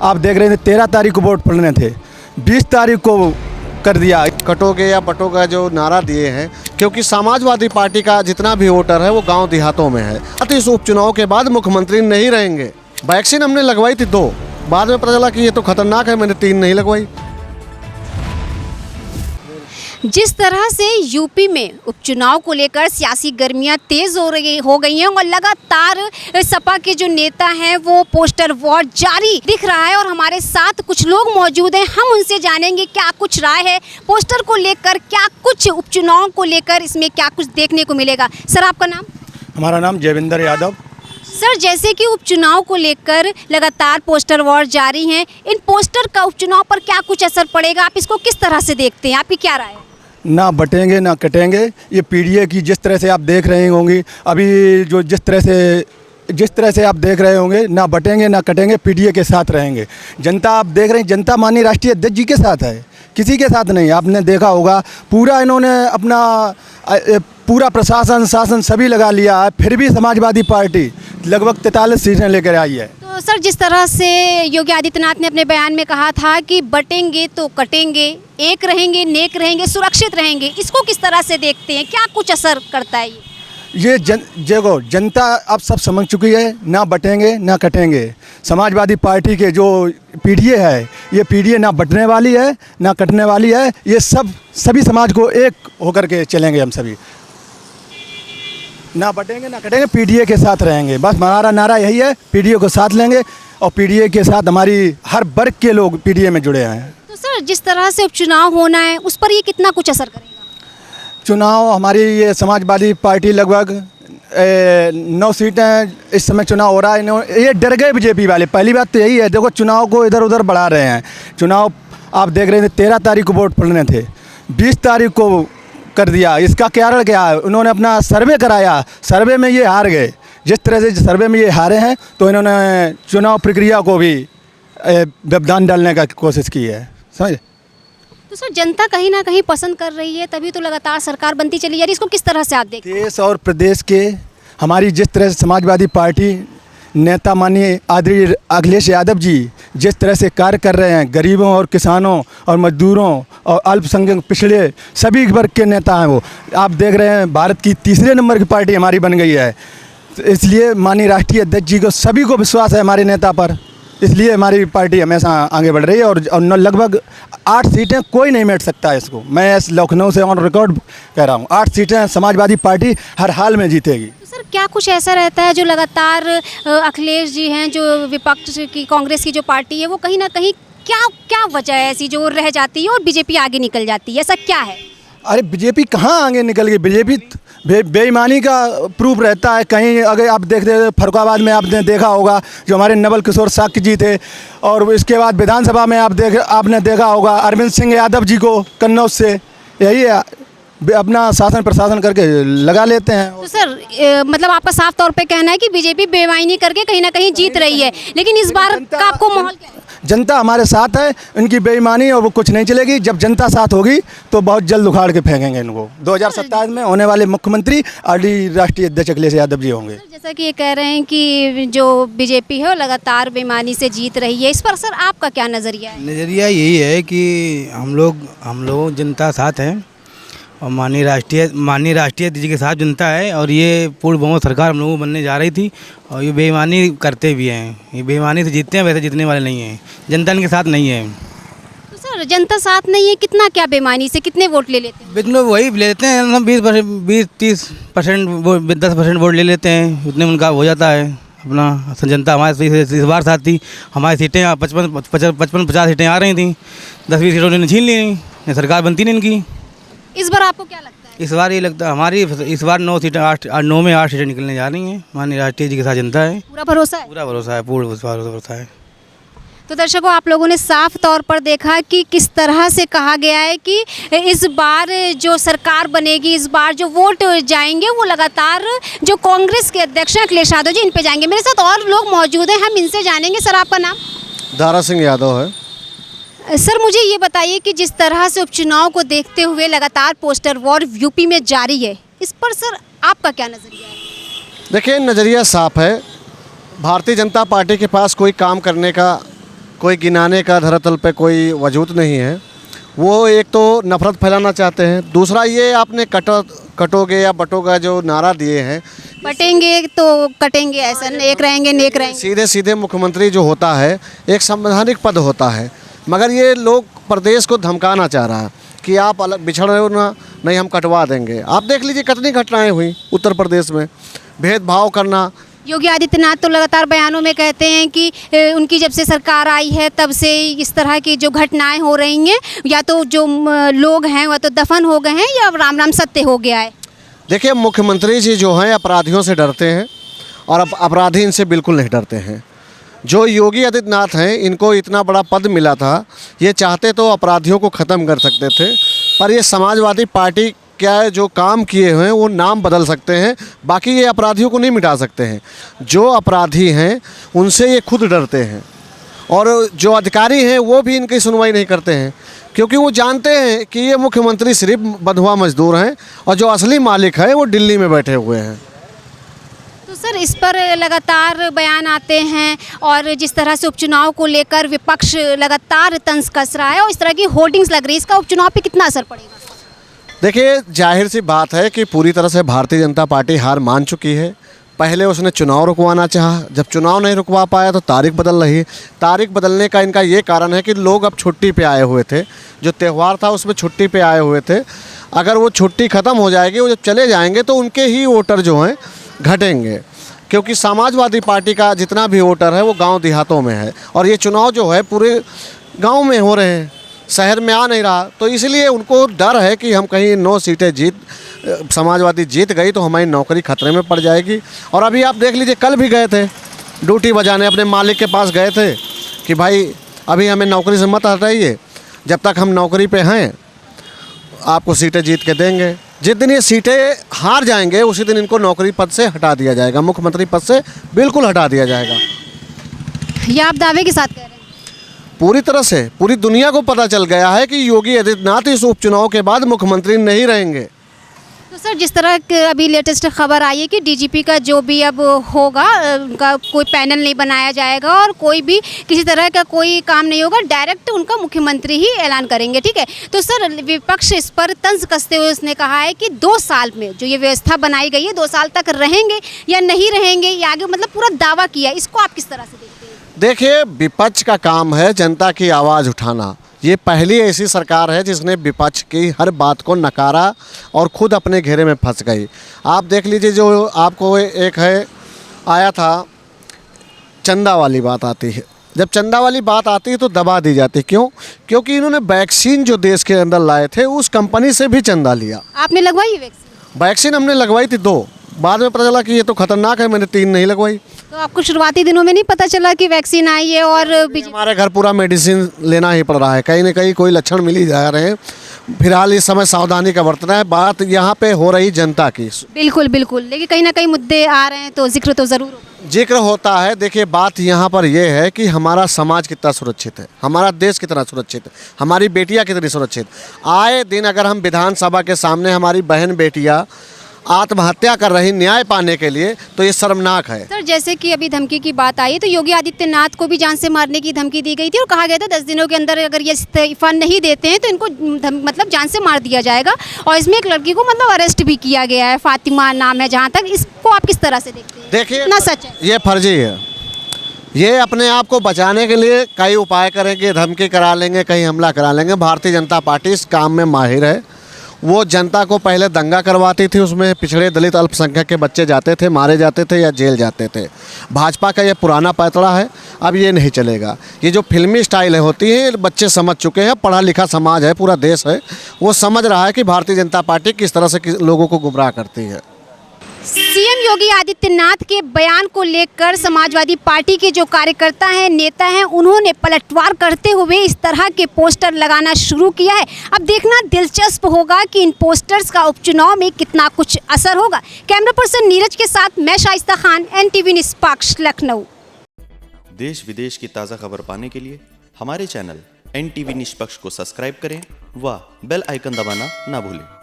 आप देख रहे थे 13 तारीख को वोट पड़ने थे, 20 तारीख को कर दिया। कटोगे या बटोगा जो नारा दिए हैं, क्योंकि समाजवादी पार्टी का जितना भी वोटर है वो गांव देहातों में है। इस उपचुनाव के बाद मुख्यमंत्री नहीं रहेंगे। वैक्सीन हमने लगवाई थी 2, बाद में पता चला कि ये तो खतरनाक है, मैंने 3 नहीं लगवाई। जिस तरह से यूपी में उपचुनाव को लेकर सियासी गर्मियां तेज हो गई हैं और लगातार सपा के जो नेता हैं वो पोस्टर वॉर जारी दिख रहा है और हमारे साथ कुछ लोग मौजूद हैं। हम उनसे जानेंगे क्या कुछ राय है पोस्टर को लेकर, क्या कुछ उपचुनाव को लेकर इसमें क्या कुछ देखने को मिलेगा। सर आपका नाम? हमारा नाम जयविंदर यादव। सर जैसे कि उपचुनाव को लेकर लगातार पोस्टर वॉर जारी हैं, इन पोस्टर का उपचुनाव पर क्या कुछ असर पड़ेगा, आप इसको किस तरह से देखते हैं, आपकी क्या राय है? ना बटेंगे ना कटेंगे। ये पीडीए की जिस तरह से आप देख रहे होंगे अभी, जो जिस तरह से आप देख रहे होंगे, ना बटेंगे ना कटेंगे, पीडीए के साथ रहेंगे। जनता आप देख रहे हैं, जनता माननीय राष्ट्रीय अध्यक्ष जी के साथ है, किसी के साथ नहीं। आपने देखा होगा पूरा इन्होंने अपना पूरा प्रशासन शासन सभी लगा लिया है, फिर भी समाजवादी पार्टी लगभग 43 सीटें लेकर आई है। तो सर जिस तरह से योगी आदित्यनाथ ने अपने बयान में कहा था कि बटेंगे तो कटेंगे, एक रहेंगे नेक रहेंगे सुरक्षित रहेंगे, इसको किस तरह से देखते हैं, क्या कुछ असर करता है ये? देखो जनता अब सब समझ चुकी है, ना बटेंगे ना कटेंगे। समाजवादी पार्टी के जो पीडीए है, ये पीडीए ना बटने वाली है ना कटने वाली है। ये सभी समाज को एक होकर के चलेंगे। हम सभी ना बटेंगे ना कटेंगे, पीडीए के साथ रहेंगे। बस हमारा नारा यही है, पीडीए को साथ लेंगे और पीडीए के साथ हमारी हर वर्ग के लोग पीडीए में जुड़े हैं। तो सर जिस तरह से उपचुनाव होना है उस पर ये कितना कुछ असर करेगा? चुनाव हमारी ये समाजवादी पार्टी लगभग 9 सीटें इस समय चुनाव हो रहा है। ये डर गए बीजेपी वाले। पहली बात तो यही है, देखो चुनाव को इधर उधर बढ़ा रहे हैं। चुनाव आप देख रहे थे 13 तारीख को वोट पड़ने थे, 20 तारीख को कर दिया। इसका कारण क्या है? उन्होंने अपना सर्वे कराया, सर्वे में ये हार गए। जिस तरह से सर्वे में ये हारे हैं तो इन्होंने चुनाव प्रक्रिया को भी व्यवधान डालने का कोशिश की है, समझे? तो सर जनता कहीं ना कहीं पसंद कर रही है, तभी तो लगातार सरकार बनती चली जा रही है। इसको किस तरह से आप देखते हैं? देश और प्रदेश के हमारी जिस तरह से समाजवादी पार्टी नेता माननीय आदरणीय अखिलेश यादव जी जिस तरह से कार्य कर रहे हैं, गरीबों और किसानों और मजदूरों और अल्पसंख्यक पिछड़े सभी वर्ग के नेता हैं। वो आप देख रहे हैं, भारत की 3रे नंबर की पार्टी हमारी बन गई है। इसलिए माननीय राष्ट्रीय अध्यक्ष जी को सभी को विश्वास है हमारे नेता पर, इसलिए हमारी पार्टी हमेशा आगे बढ़ रही है। और लगभग 8 सीटें कोई नहीं मेट सकता है इसको। मैं लखनऊ से ऑन रिकॉर्ड कह रहा हूँ, 8 सीटें समाजवादी पार्टी हर हाल में जीतेगी। तो सर क्या कुछ ऐसा रहता है जो लगातार अखिलेश जी हैं, जो विपक्ष की कांग्रेस की जो पार्टी है, वो कहीं ना कहीं क्या वजह है ऐसी जो रह जाती है और बीजेपी आगे निकल जाती है, ऐसा क्या है? अरे बीजेपी कहाँ आगे निकल गई? बीजेपी बेईमानी का प्रूफ रहता है। कहीं अगर आप देखते फरुखाबाद में आपने देखा होगा, जो हमारे नवल किशोर साक्य जी थे, और इसके बाद विधानसभा में आपने देखा होगा अरविंद सिंह यादव जी को कन्नौज से। यही है, अपना शासन प्रशासन करके लगा लेते हैं। तो सर मतलब आपका साफ तौर पे कहना है कि बीजेपी बेईमानी करके कहीं ना कहीं जीत रही है, लेकिन इस बार का आपको माहौल क्या है? जनता हमारे साथ है, इनकी बेईमानी और वो कुछ नहीं चलेगी। जब जनता साथ होगी तो बहुत जल्द उखाड़ के फेंकेंगे इनको। 2027 में होने वाले मुख्यमंत्री आदरणीय राष्ट्रीय अध्यक्ष अखिलेश यादव जी होंगे। जैसा कि ये कह रहे हैं कि जो बीजेपी है वो लगातार बेईमानी से जीत रही है, इस पर सर आपका क्या नज़रिया है? नज़रिया यही है कि हम लोग जनता साथ हैं और माननीय राष्ट्रीय अध्यक्ष के साथ जनता है। और ये पूर्ण बहुमत सरकार हम लोगों को बनने जा रही थी और ये बेईमानी करते भी हैं। ये बेईमानी से जीतते हैं, वैसे जीतने वाले नहीं हैं। जनता इनके साथ नहीं है। तो सर जनता साथ नहीं है, कितना क्या बेईमानी से कितने वोट ले लेते हैं? इतने वही ले लेते हैं, 20-30% 10% वोट ले लेते हैं, उतने उनका हो जाता है अपना। जनता हमारे इस बार साथ थी। हमारी सीटें 55-50 सीटें आ रही थी, 10-20 सीटों ने छीन ली, सरकार बनती नहीं इनकी। इस बार आपको क्या लगता है? इस बार ये लगता है हमारी इस बार 9 में 8 सीटें निकलने जा रही हैं। माननीय राष्ट्रीय जी के साथ जनता है। पूरा भरोसा है? पूरा भरोसा है, पूर्ण भरोसा है। तो दर्शकों आप लोगों ने साफ तौर पर देखा कि किस तरह से कहा गया है कि इस बार जो सरकार बनेगी, इस बार जो वोट जाएंगे वो लगातार जो कांग्रेस के अध्यक्ष हैं अखिलेश यादव जी, इन पे जाएंगे। मेरे साथ और लोग मौजूद हैं, हम इनसे जानेंगे। सर आपका नाम? दारा सिंह यादव है। सर मुझे ये बताइए कि जिस तरह से उपचुनाव को देखते हुए लगातार पोस्टर वॉर यूपी में जारी है, इस पर सर आपका क्या नज़रिया है? देखिए नज़रिया साफ है। भारतीय जनता पार्टी के पास कोई काम करने का कोई गिनाने का धरातल पे कोई वजूद नहीं है। वो एक तो नफरत फैलाना चाहते हैं, दूसरा ये आपने कटोगे या बटोगा जो नारा दिए हैं, बटेंगे तो कटेंगे, ऐसा एक रहेंगे नेक रहेंगे। सीधे सीधे मुख्यमंत्री जो होता है एक संवैधानिक पद होता है, मगर ये लोग प्रदेश को धमकाना चाह रहा है कि आप अलग बिछड़ रहे हो ना, नहीं हम कटवा देंगे। आप देख लीजिए कितनी घटनाएं हुई उत्तर प्रदेश में, भेदभाव करना। योगी आदित्यनाथ तो लगातार बयानों में कहते हैं कि उनकी जब से सरकार आई है तब से इस तरह की जो घटनाएं हो रही हैं, या तो जो लोग हैं वह तो दफन हो गए हैं या राम राम सत्य हो गया है। देखिए, मुख्यमंत्री जी जो हैं अपराधियों से डरते हैं और अब अपराधी इनसे बिल्कुल नहीं डरते हैं। जो योगी आदित्यनाथ हैं, इनको इतना बड़ा पद मिला था, ये चाहते तो अपराधियों को ख़त्म कर सकते थे, पर ये समाजवादी पार्टी क्या है जो काम किए हुए हैं वो नाम बदल सकते हैं, बाकी ये अपराधियों को नहीं मिटा सकते हैं। जो अपराधी हैं उनसे ये खुद डरते हैं और जो अधिकारी हैं वो भी इनकी सुनवाई नहीं करते हैं, क्योंकि वो जानते हैं कि ये मुख्यमंत्री सिर्फ बंधुआ मजदूर हैं और जो असली मालिक है वो दिल्ली में बैठे हुए हैं। तो सर, इस पर लगातार बयान आते हैं और जिस तरह से उपचुनाव को लेकर विपक्ष लगातार तंज कस रहा है और इस तरह की होर्डिंग्स लग रही है, इसका उपचुनाव पे कितना असर पड़ेगा? देखिए, जाहिर सी बात है कि पूरी तरह से भारतीय जनता पार्टी हार मान चुकी है। पहले उसने चुनाव रुकवाना चाहा, जब चुनाव नहीं रुकवा पाया तो तारीख बदल रही है। तारीख बदलने का इनका ये कारण है कि लोग अब छुट्टी पे आए हुए थे, जो त्यौहार था उसमें छुट्टी पे आए हुए थे। अगर वो छुट्टी ख़त्म हो जाएगी, वो जब चले जाएंगे तो उनके ही वोटर जो हैं घटेंगे, क्योंकि समाजवादी पार्टी का जितना भी वोटर है वो गाँव देहातों में है और ये चुनाव जो है पूरे गाँव में हो रहे हैं, शहर में आ नहीं रहा। तो इसलिए उनको डर है कि हम कहीं 9 सीटें समाजवादी जीत गई तो हमारी नौकरी खतरे में पड़ जाएगी। और अभी आप देख लीजिए, कल भी गए थे ड्यूटी बजाने, अपने मालिक के पास गए थे कि भाई अभी हमें नौकरी से मत हटाइए, जब तक हम नौकरी पे हैं आपको सीटें जीत के देंगे। जिस दिन ये सीटें हार जाएंगे उसी दिन इनको नौकरी पद से हटा दिया जाएगा, मुख्यमंत्री पद से बिल्कुल हटा दिया जाएगा। ये आप दावे के साथ कह रहे हैं? पूरी तरह से पूरी दुनिया को पता चल गया है कि योगी आदित्यनाथ इस उपचुनाव के बाद मुख्यमंत्री नहीं रहेंगे। तो सर, जिस तरह अभी लेटेस्ट खबर आई है कि डीजीपी का जो भी अब होगा, उनका कोई पैनल नहीं बनाया जाएगा और कोई भी किसी तरह का कोई काम नहीं होगा, डायरेक्ट उनका मुख्यमंत्री ही ऐलान करेंगे, ठीक है। तो सर, विपक्ष इस पर तंज कसते हुए उसने कहा है कि 2 साल में जो ये व्यवस्था बनाई गई है 2 साल तक रहेंगे या नहीं रहेंगे, ये आगे मतलब पूरा दावा किया। इसको आप किस तरह से देखते हैं? देखिए, विपक्ष का काम है जनता की आवाज़ उठाना। ये पहली ऐसी सरकार है जिसने विपक्ष की हर बात को नकारा और खुद अपने घेरे में फंस गई। आप देख लीजिए, जो आपको एक है आया था चंदा वाली बात आती है, जब चंदा वाली बात आती है तो दबा दी जाती है। क्यों? क्योंकि इन्होंने वैक्सीन जो देश के अंदर लाए थे उस कंपनी से भी चंदा लिया। आपने लगवाई वैक्सीन? वैक्सीन हमने लगवाई थी 2, बाद में पता चला कि ये तो खतरनाक है, मैंने 3 नहीं लगवाई। तो आपको शुरुआती दिनों में नहीं पता चला कि वैक्सीन आई है? और हमारे घर पूरा मेडिसिन लेना ही पड़ रहा है, कहीं ना कहीं कोई लक्षण मिल ही जा रहे हैं। फिलहाल इस समय सावधानी का बरतना है। बात यहाँ पे हो रही जनता की। बिल्कुल बिल्कुल, लेकिन कहीं ना कहीं मुद्दे आ रहे हैं तो जिक्र तो ज़रूर होगा। जिक्र होता है। देखिए, बात यहाँ पर यह है कि हमारा समाज कितना सुरक्षित है, हमारा देश कितना सुरक्षित है, हमारी बेटियाँ कितनी सुरक्षित। आए दिन अगर हम विधानसभा के सामने हमारी बहन बेटियाँ आत्महत्या कर रही न्याय पाने के लिए, तो ये शर्मनाक है। सर, जैसे कि अभी धमकी की बात आई तो योगी आदित्यनाथ को भी जान से मारने की धमकी दी गई थी और कहा गया था 10 दिनों के अंदर अगर ये इस्तीफा नहीं देते हैं तो इनको मतलब जान से मार दिया जाएगा। और इसमें एक लड़की को मतलब अरेस्ट भी किया गया है, फातिमा नाम है जहाँ तक। इसको आप किस तरह से देखते हैं? देखिए, कितना सच है? ये फर्जी है। ये अपने आप को बचाने के लिए कई उपाय करेंगे, धमकी करा लेंगे, कहीं हमला करा लेंगे। भारतीय जनता पार्टी इस काम में माहिर है। वो जनता को पहले दंगा करवाती थी, उसमें पिछड़े दलित अल्पसंख्यक के बच्चे जाते थे, मारे जाते थे या जेल जाते थे। भाजपा का ये पुराना पैतरा है, अब ये नहीं चलेगा। ये जो फिल्मी स्टाइल होती है, बच्चे समझ चुके हैं, पढ़ा लिखा समाज है, पूरा देश है, वो समझ रहा है कि भारतीय जनता पार्टी किस तरह से लोगों को गुमराह करती है। सीएम योगी आदित्यनाथ के बयान को लेकर समाजवादी पार्टी के जो कार्यकर्ता हैं, नेता हैं, उन्होंने पलटवार करते हुए इस तरह के पोस्टर लगाना शुरू किया है। अब देखना दिलचस्प होगा कि इन पोस्टर्स का उपचुनाव में कितना कुछ असर होगा। कैमरा पर्सन नीरज के साथ मैं शाइस्ता खान, NTV निष्पक्ष, लखनऊ। देश विदेश की ताज़ा खबर पाने के लिए हमारे चैनल NTV निष्पक्ष को सब्सक्राइब करें व बेल आइकन दबाना ना भूलें।